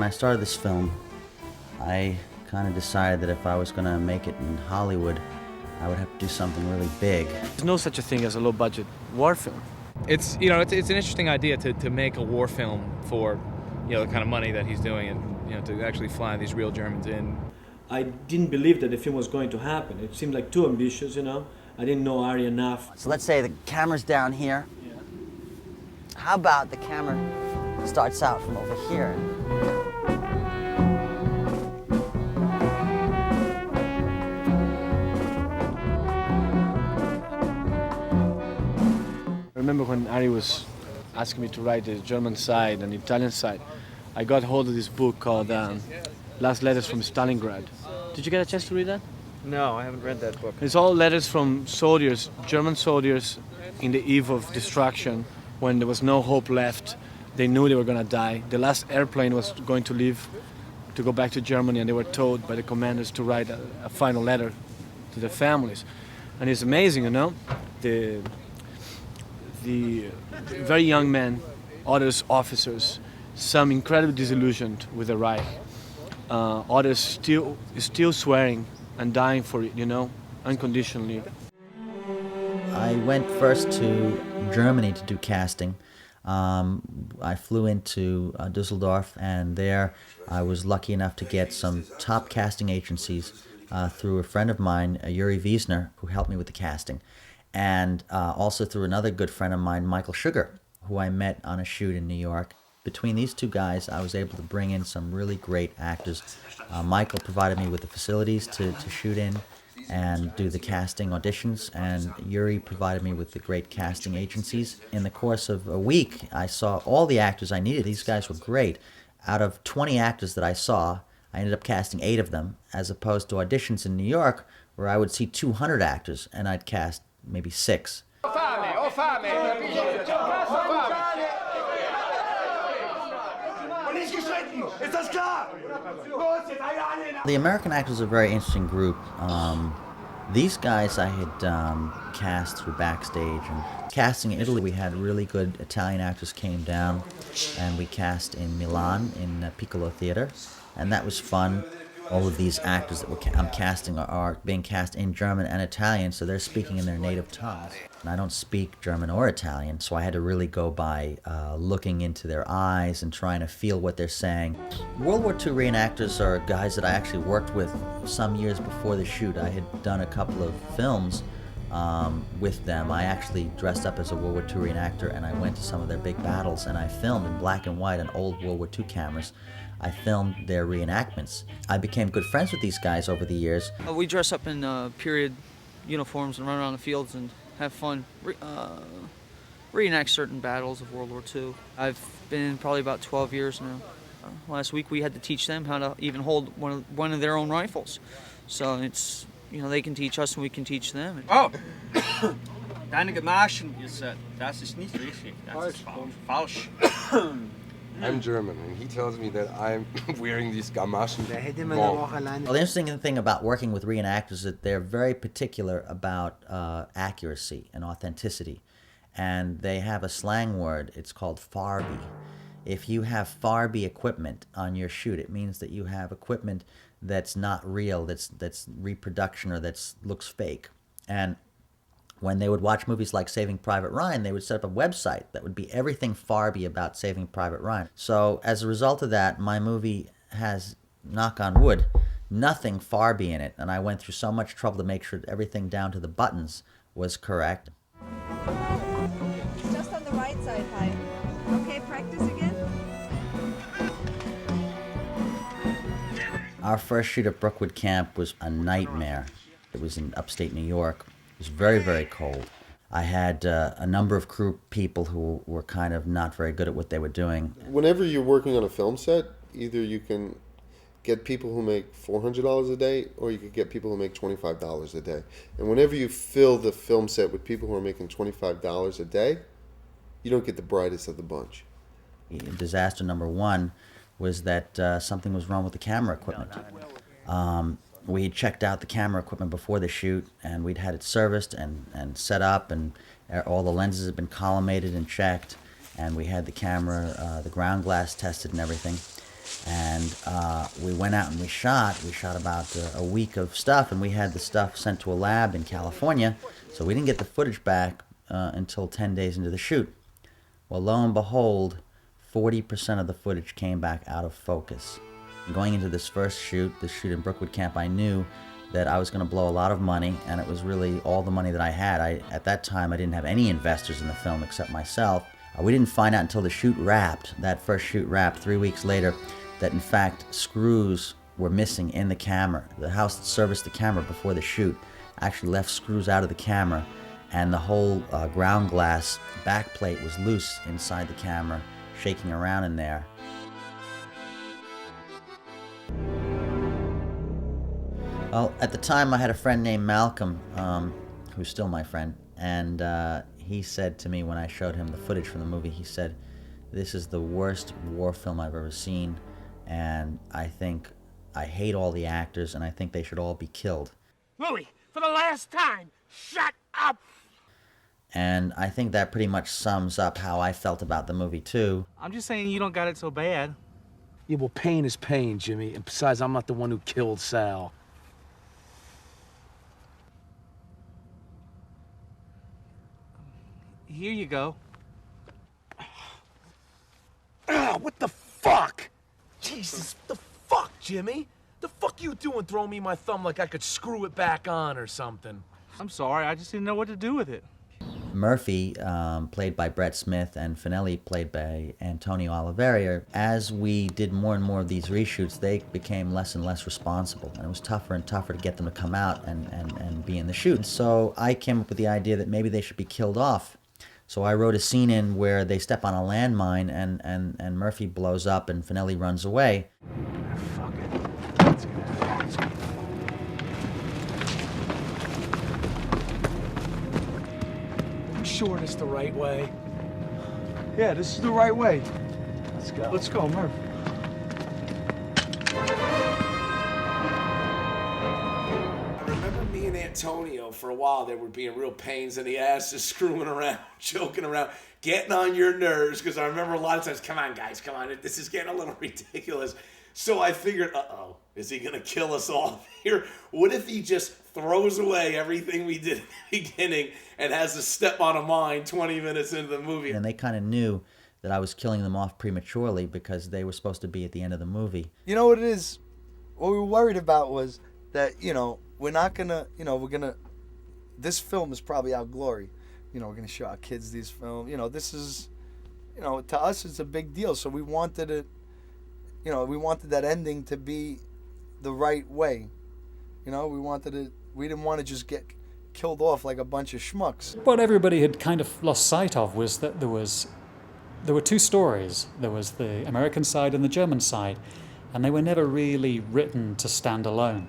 I started this film, I kind of decided that if I was going to make it in Hollywood, I would have to do something really big. There's no such a thing as a low-budget war film. It's an interesting idea to make a war film for the kind of money that he's doing, and to actually fly these real Germans in. I didn't believe that the film was going to happen. It seemed like too ambitious, I didn't know Ari enough. So let's say the camera's down here. Yeah. How about the camera starts out from over here? I remember when Ari was asking me to write the German side and the Italian side, I got hold of this book called Last Letters from Stalingrad. Did you get a chance to read that? No, I haven't read that book. It's all letters from soldiers, German soldiers, in the eve of destruction, when there was no hope left. They knew they were going to die. The last airplane was going to leave to go back to Germany, and they were told by the commanders to write a final letter to their families. And it's amazing, the very young men, others officers, some incredibly disillusioned with the Reich, others still swearing and dying for it, unconditionally. I went first to Germany to do casting. I flew into Düsseldorf, and there I was lucky enough to get some top casting agencies through a friend of mine, Yuri Wiesner, who helped me with the casting, and also through another good friend of mine, Michael Sugar, who I met on a shoot in New York. Between these two guys, I was able to bring in some really great actors. Michael provided me with the facilities to shoot in and do the casting auditions, and Yuri provided me with the great casting agencies. In the course of a week, I saw all the actors I needed. These guys were great. Out of 20 actors that I saw, I ended up casting 8 of them, as opposed to auditions in New York, where I would see 200 actors, and I'd cast maybe 6. The American actors are a very interesting group. These guys I had cast through backstage, and casting in Italy, we had really good Italian actors came down, and we cast in Milan in Piccolo Theater, and that was fun. All of these actors that I'm casting are being cast in German and Italian, so they're speaking in their native tongues. And I don't speak German or Italian, so I had to really go by looking into their eyes and trying to feel what they're saying. World War II reenactors are guys that I actually worked with some years before the shoot. I had done a couple of films with them. I actually dressed up as a World War II reenactor, and I went to some of their big battles, and I filmed in black and white on old World War II cameras. I filmed their reenactments. I became good friends with these guys over the years. We dress up in period uniforms and run around the fields and have fun, reenact certain battles of World War II. I've been in probably about 12 years now. Last week we had to teach them how to even hold one of their own rifles. So it's, they can teach us and we can teach them. Oh! Deine Gamaschen, das ist nicht richtig. Das ist falsch. I'm German, and he tells me that I'm wearing these Gamaschen wrong. Well, the interesting thing about working with reenactors is that they're very particular about accuracy and authenticity. And they have a slang word, it's called Farby. If you have Farby equipment on your shoot, it means that you have equipment that's not real, that's reproduction, or that looks fake. And when they would watch movies like Saving Private Ryan, they would set up a website that would be everything Farby about Saving Private Ryan. So as a result of that, my movie has, knock on wood, nothing Farby in it. And I went through so much trouble to make sure that everything down to the buttons was correct. Just on the right side, Pi. Okay, practice again. Our first shoot at Brookwood camp was a nightmare. It was in upstate New York. It was very, very cold. I had a number of crew people who were kind of not very good at what they were doing. Whenever you're working on a film set, either you can get people who make $400 a day, or you could get people who make $25 a day. And whenever you fill the film set with people who are making $25 a day, you don't get the brightest of the bunch. Disaster number 1 was that something was wrong with the camera equipment. We had checked out the camera equipment before the shoot, and we'd had it serviced and set up, and all the lenses had been collimated and checked, and we had the camera, the ground glass tested and everything. And we went out and we shot. We shot about a week of stuff, and we had the stuff sent to a lab in California, so we didn't get the footage back until 10 days into the shoot. Well, lo and behold, 40% of the footage came back out of focus. Going into this first shoot, the shoot in Brookwood camp, I knew that I was going to blow a lot of money, and it was really all the money that I had. At that time, I didn't have any investors in the film except myself. We didn't find out until the shoot wrapped, that first shoot wrapped 3 weeks later, that in fact screws were missing in the camera. The house that serviced the camera before the shoot actually left screws out of the camera, and the whole ground glass backplate was loose inside the camera, shaking around in there. Well, at the time I had a friend named Malcolm, who's still my friend, and he said to me when I showed him the footage from the movie, he said, "This is the worst war film I've ever seen, and I hate all the actors, and I think they should all be killed." Louis, for the last time, shut up! And I think that pretty much sums up how I felt about the movie, too. I'm just saying you don't got it so bad. Yeah, well, pain is pain, Jimmy. And besides, I'm not the one who killed Sal. Here you go. What the fuck? Jesus, the fuck, Jimmy? The fuck you doing throwing me my thumb like I could screw it back on or something? I'm sorry, I just didn't know what to do with it. Murphy, played by Brett Smith, and Finelli, played by Antonio Oliveira, as we did more and more of these reshoots, they became less and less responsible, and it was tougher and tougher to get them to come out and be in the shoot. So I came up with the idea that maybe they should be killed off. So I wrote a scene in where they step on a landmine and Murphy blows up and Finelli runs away. Fuck it. Let's get out of here. You sure this the right way? Yeah, this is the right way. Let's go. Let's go, Murph. I remember me and Antonio, for a while, they were being real pains in the ass, just screwing around, joking around, getting on your nerves, because I remember a lot of times, come on, guys, come on, this is getting a little ridiculous. So I figured, uh-oh, is he going to kill us all here? What if he just throws away everything we did in the beginning and has to step on a mine 20 minutes into the movie? And they kind of knew that I was killing them off prematurely because they were supposed to be at the end of the movie. You know what it is? What we were worried about was that, we're not going to, this film is probably our glory. We're going to show our kids these films. This is, to us it's a big deal. So we wanted it, we wanted that ending to be the right way. We didn't want to just get killed off like a bunch of schmucks. What everybody had kind of lost sight of was that there were two stories. There was the American side and the German side, and they were never really written to stand alone.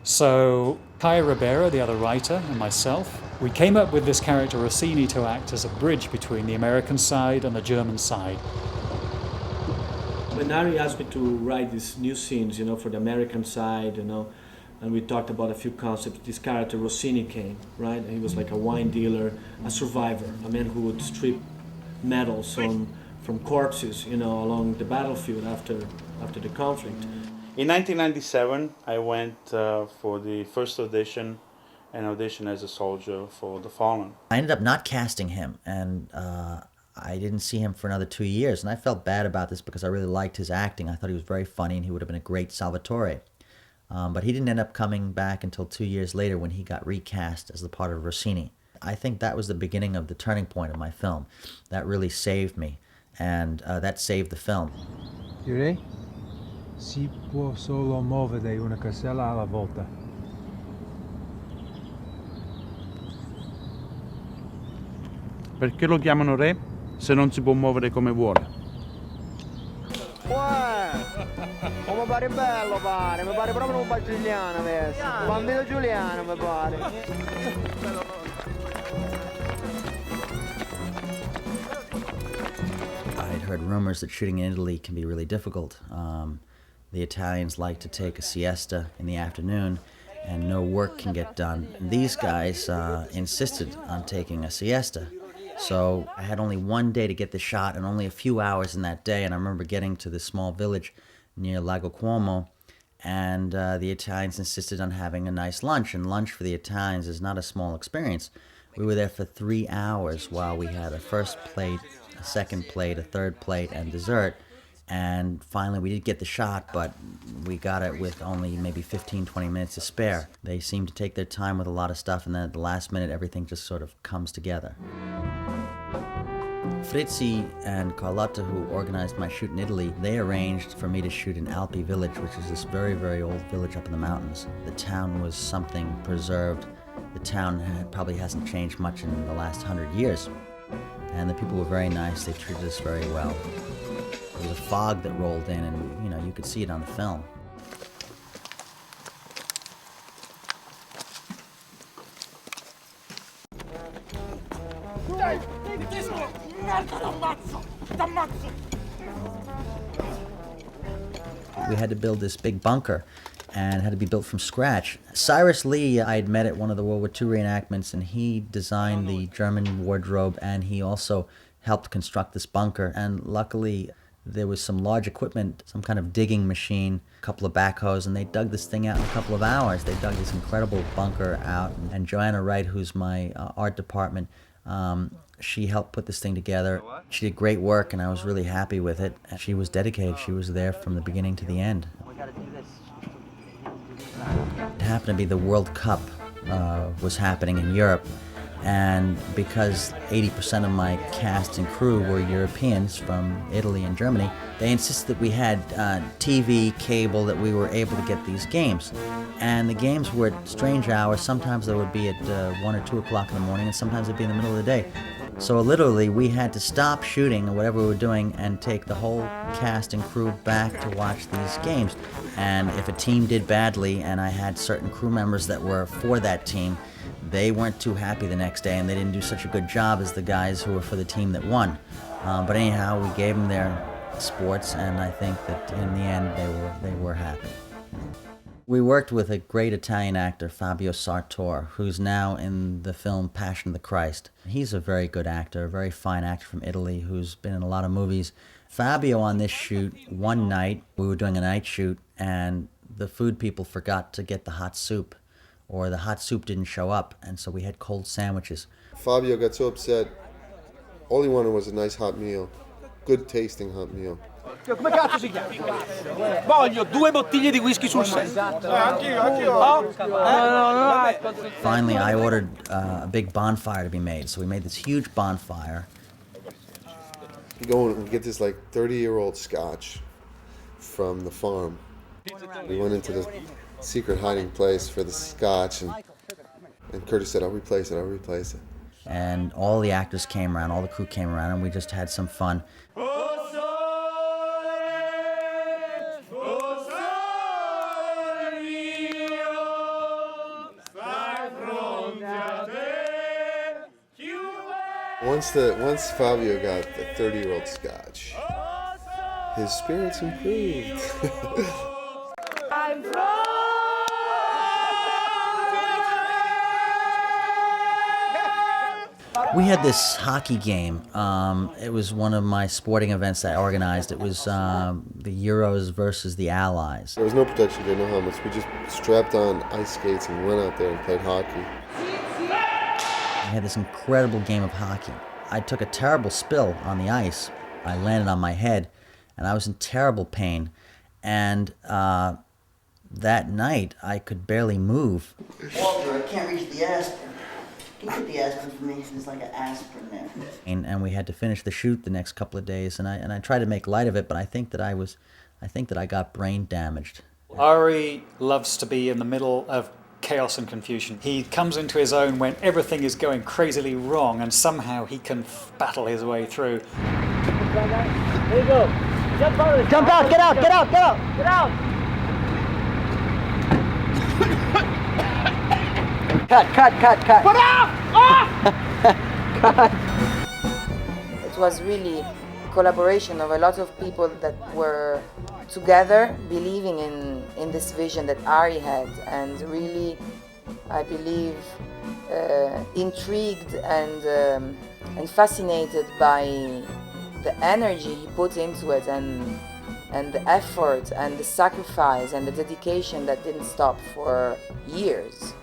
So Kai Ribera, the other writer, and myself, we came up with this character Rossini to act as a bridge between the American side and the German side. When Ari asked me to write these new scenes, for the American side, and we talked about a few concepts, this character Rossini came, right? He was like a wine dealer, a survivor, a man who would strip medals from corpses, along the battlefield after the conflict. In 1997, I went for the first audition, an audition as a soldier for The Fallen. I ended up not casting him, and I didn't see him for another 2 years, and I felt bad about this because I really liked his acting. I thought he was very funny, and he would have been a great Salvatore. But he didn't end up coming back until 2 years later when he got recast as the part of Rossini. I think that was the beginning of the turning point of my film. That really saved me, and that saved the film. You ready? Si può solo muovere una casella alla volta. Perché lo chiamano re se non si può muovere come vuole? Oh, mi pare bello, mi pare proprio un Giuliano adesso. Un bambino Giuliano, mi pare. I had heard rumors that shooting in Italy can be really difficult. The Italians like to take a siesta in the afternoon, and no work can get done. These guys insisted on taking a siesta. So I had only one day to get the shot and only a few hours in that day, and I remember getting to this small village near Lago Cuomo, and the Italians insisted on having a nice lunch, and lunch for the Italians is not a small experience. We were there for 3 hours while we had a first plate, a second plate, a third plate, and dessert. And finally we did get the shot, but we got it with only maybe 15-20 minutes to spare. They seem to take their time with a lot of stuff, and then at the last minute everything just sort of comes together. Fritzi and Carlotta, who organized my shoot in Italy, they arranged for me to shoot in Alpi village, which is this very, very old village up in the mountains. The town was something preserved. The town probably hasn't changed much in the last 100 years. And the people were very nice. They treated us very well. There was a fog that rolled in, and you could see it on the film. We had to build this big bunker, and it had to be built from scratch. Cyrus Lee, I had met at one of the World War II reenactments, and he designed the German wardrobe, and he also helped construct this bunker. And luckily, there was some large equipment, some kind of digging machine, a couple of backhoes, and they dug this thing out in a couple of hours. They dug this incredible bunker out, and Joanna Wright, who's my art department, she helped put this thing together. She did great work, and I was really happy with it. She was dedicated. She was there from the beginning to the end. It happened to be the World Cup was happening in Europe, and because 80% of my cast and crew were Europeans from Italy and Germany, they insisted that we had TV, cable, that we were able to get these games. And the games were at strange hours. Sometimes they would be at 1 or 2 o'clock in the morning, and sometimes they'd be in the middle of the day. So literally, we had to stop shooting or whatever we were doing and take the whole cast and crew back to watch these games. And if a team did badly, and I had certain crew members that were for that team, they weren't too happy the next day, and they didn't do such a good job as the guys who were for the team that won. But anyhow, we gave them their sports, and I think that in the end they were happy. We worked with a great Italian actor, Fabio Sartor, who's now in the film Passion of the Christ. He's a very good actor, a very fine actor from Italy who's been in a lot of movies. Fabio, on this shoot, one night, we were doing a night shoot, and the food people forgot to get the hot soup, or the hot soup didn't show up, and so we had cold sandwiches. Fabio got so upset. All he wanted was a nice hot meal, good tasting hot meal. Come cazzo si chiama? Voglio 2 bottiglie di whisky sul set. Anch'io. Finally, I ordered a big bonfire to be made, so we made this huge bonfire. We go and we get this like 30-year-old scotch from the farm. We went into the secret hiding place for the scotch, and Curtis said, I'll replace it. And all the actors came around, all the crew came around, and we just had some fun. Once Fabio got the 30-year-old scotch, his spirits improved. We had this hockey game. It was one of my sporting events that I organized. It was the Euros versus the Allies. There was no protection gear, no helmets. We just strapped on ice skates and went out there and played hockey. We had this incredible game of hockey. I took a terrible spill on the ice. I landed on my head, and I was in terrible pain. And that night, I could barely move. Walter, I can't reach the aspirin. Can you get the aspirin for me? There's like an aspirin there. And we had to finish the shoot the next couple of days, and I tried to make light of it, but I think that I got brain damaged. Ari loves to be in the middle of chaos and confusion. He comes into his own when everything is going crazily wrong, and somehow he can battle his way through. There you go. Jump out, get out. Cut. Put out! Cut. It was really a collaboration of a lot of people that were together believing in this vision that Ari had, and really, I believe, intrigued and fascinated by the energy he put into it, and and the effort and the sacrifice and the dedication that didn't stop for years.